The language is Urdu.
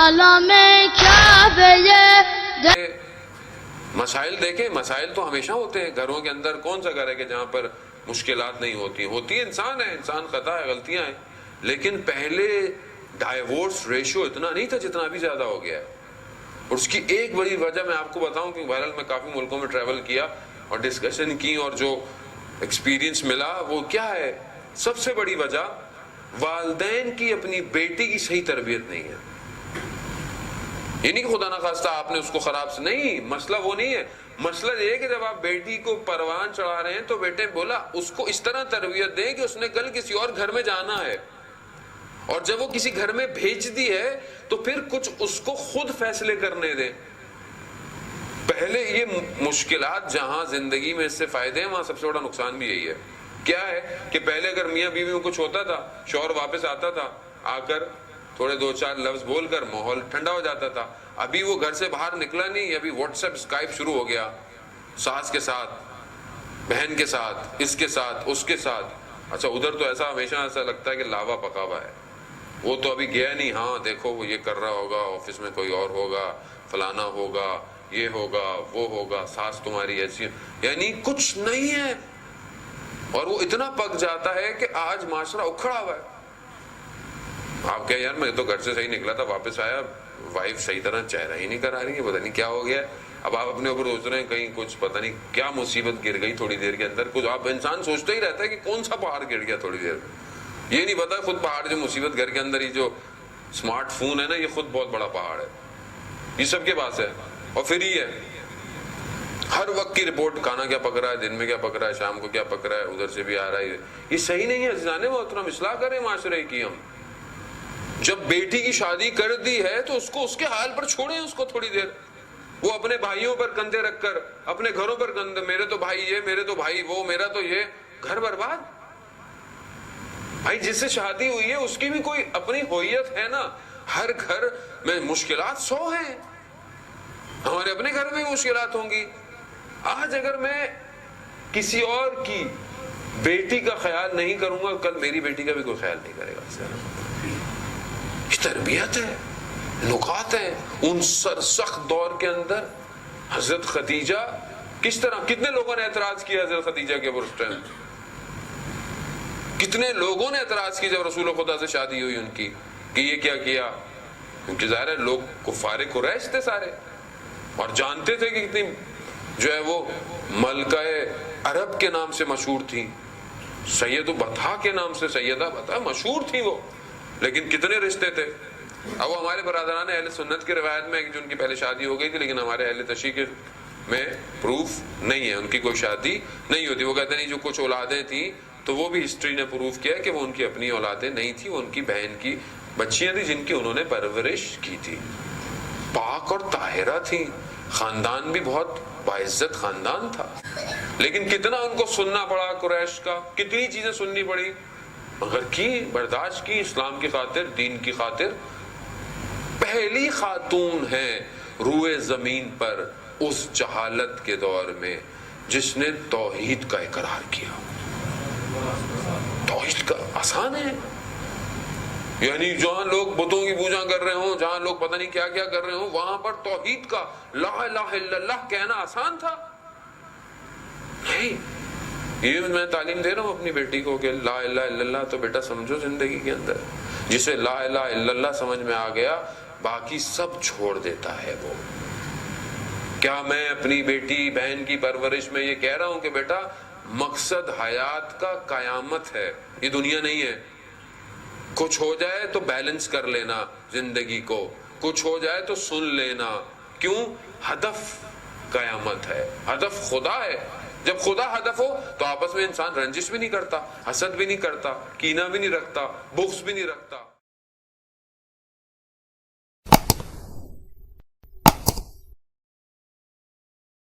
والا میں کیا بے مسائل دیکھیں، مسائل تو ہمیشہ ہوتے ہیں گھروں کے اندر. کون سا گھر ہے کہ جہاں پر مشکلات نہیں ہوتی ہے؟ انسان ہے، انسان خطا ہے، غلطیاں ہیں. لیکن پہلے ڈائیورس ریشو اتنا نہیں تھا جتنا ابھی زیادہ ہو گیا ہے. اور اس کی ایک بڑی وجہ میں آپ کو بتاؤں کہ بہرحال میں کافی ملکوں میں ٹریول کیا اور ڈسکشن کی، اور جو ایکسپیرینس ملا وہ کیا ہے؟ سب سے بڑی وجہ والدین کی اپنی بیٹی کی صحیح تربیت نہیں ہے. یہ نہیں کہ خدا نخواستہ آپ نے اس کو خراب سے، نہیں، مسئلہ وہ نہیں ہے. مسئلہ یہ ہے کہ جب آپ بیٹی کو پروان چڑھا رہے ہیں تو بیٹے بولا اس کو اس طرح تربیت دیں کہ اس نے کل کسی اور گھر میں جانا ہے، اور جب وہ کسی گھر میں بھیج دی ہے تو پھر کچھ اس کو خود فیصلے کرنے دیں. پہلے یہ مشکلات جہاں زندگی میں اس سے فائدے ہیں وہاں سب سے بڑا نقصان بھی یہی ہے. کیا ہے کہ پہلے اگر میاں بیوی میں کچھ ہوتا تھا، شوہر واپس آتا تھا، آ کر تھوڑے دو چار لفظ بول کر ماحول ٹھنڈا ہو جاتا تھا. ابھی وہ گھر سے باہر نکلا نہیں، ابھی واٹس ایپ اسکائپ شروع ہو گیا، ساس کے ساتھ، بہن کے ساتھ، اس کے ساتھ، اس کے ساتھ. اچھا ادھر تو ایسا ہمیشہ ایسا لگتا ہے کہ لاوا پکا ہوا ہے، وہ تو ابھی گیا نہیں. ہاں دیکھو وہ یہ کر رہا ہوگا، آفس میں کوئی اور ہوگا، فلانا ہوگا، یہ ہوگا، وہ ہوگا، ساس تمہاری ایسی، یعنی کچھ نہیں ہے. اور وہ اتنا پک جاتا ہے کہ آج معاشرہ اکھڑا ہوا ہے. آپ کہیں یار میں تو گھر سے صحیح نکلا تھا، واپس آیا وائف صحیح طرح چہرہ ہی نہیں کرا رہی ہے، پتہ نہیں کیا ہو گیا. اب آپ اپنے اوپر سوچ رہے ہیں کہیں کچھ پتہ نہیں کیا مصیبت گر گئی تھوڑی دیر کے اندر. کچھ آپ انسان سوچتا ہی رہتا ہے کہ کون سا پہاڑ گر گیا تھوڑی دیر میں. یہ نہیں پتا خود پہاڑ جو مصیبت گھر کے اندر، یہ جو اسمارٹ فون ہے نا، یہ خود بہت بڑا پہاڑ ہے. یہ سب کے پاس ہے. اور پھر یہ ہے ہر وقت کی رپورٹ، کھانا کیا پک رہا ہے، دن میں کیا پک رہا ہے، شام کو کیا پک رہا ہے، ادھر سے بھی آ رہا ہے. یہ صحیح نہیں ہے. عزیزان محترم، اصلاح کریں معاشرے کی. ہم جب بیٹی کی شادی کر دی ہے تو اس کو اس کے حال پر چھوڑیں، اس کو تھوڑی دیر. وہ اپنے بھائیوں پر کندھے رکھ کر، اپنے گھروں پر کندھے، میرے تو بھائی یہ، میرے تو بھائی وہ، میرا تو یہ، گھر برباد. بھائی جس سے شادی ہوئی ہے اس کی بھی کوئی اپنی ہوئیت ہے نا. ہر گھر میں مشکلات 100 ہیں، ہمارے اپنے گھر میں مشکلات ہوں گی. آج اگر میں کسی اور کی بیٹی کا خیال نہیں کروں گا، کل میری بیٹی کا بھی کوئی خیال نہیں کرے گا. یہ تربیت ہے، نکات ہیں. ان سرسخت دور کے اندر حضرت خدیجہ کس طرح، کتنے لوگوں نے اعتراض کیا حضرت خدیجہ کے اوپر اس ٹائم، کتنے لوگوں نے اعتراض کی جب رسول خدا سے شادی ہوئی ان کی، کہ یہ کیا کیا. کیونکہ ظاہر ہے لوگ کفار قریش تھے سارے، اور جانتے تھے کہ کتنی جو ہے وہ ملکہ عرب کے نام سے مشہور تھی، سید بطحا کے نام سے، سیدہ بطحا مشہور تھی وہ. لیکن کتنے رشتے تھے. اب وہ ہمارے برادران اہل سنت کی روایت میں ہے کہ ان کی پہلے شادی ہو گئی تھی، لیکن ہمارے اہل تشیع میں پروف نہیں ہے، ان کی کوئی شادی نہیں ہوتی. وہ کہتے نہیں جو کچھ اولادیں تھیں تو وہ بھی ہسٹری نے پروف کیا کہ وہ ان کی اپنی اولادیں نہیں تھی، وہ ان کی بہن کی بچیاں تھیں جن کی انہوں نے پرورش کی تھی. پاک اور طاہرہ تھیں، خاندان بھی بہت باعزت خاندان تھا. لیکن کتنا ان کو سننا پڑا قریش کا، کتنی چیزیں سننی پڑی، مگر کی، برداشت کی، اسلام کی خاطر، دین کی خاطر. پہلی خاتون ہے روئے زمین پر اس جہالت کے دور میں جس نے توحید کا اقرار کیا. توحید کا آسان ہے، یعنی جہاں لوگ بتوں کی پوجا کر رہے ہوں، جہاں لوگ پتہ نہیں کیا کیا کر رہے ہوں، وہاں پر توحید کا لا الہ الا اللہ کہنا آسان تھا. نہیں، یہ میں تعلیم دے رہا ہوں اپنی بیٹی کو کہ لا الہ الا اللہ تو بیٹا سمجھو زندگی کے اندر. جسے لا الہ الا اللہ سمجھ میں آ گیا باقی سب چھوڑ دیتا ہے. وہ کیا میں اپنی بیٹی بہن کی پرورش میں یہ کہہ رہا ہوں کہ بیٹا مقصد حیات کا قیامت ہے، یہ دنیا نہیں ہے. کچھ ہو جائے تو بیلنس کر لینا زندگی کو، کچھ ہو جائے تو سن لینا. کیوں؟ ہدف قیامت ہے، ہدف خدا ہے. جب خدا ہدف ہو تو آپس میں انسان رنجش بھی نہیں کرتا، حسد بھی نہیں کرتا، کینہ بھی نہیں رکھتا، بغض بھی نہیں رکھتا.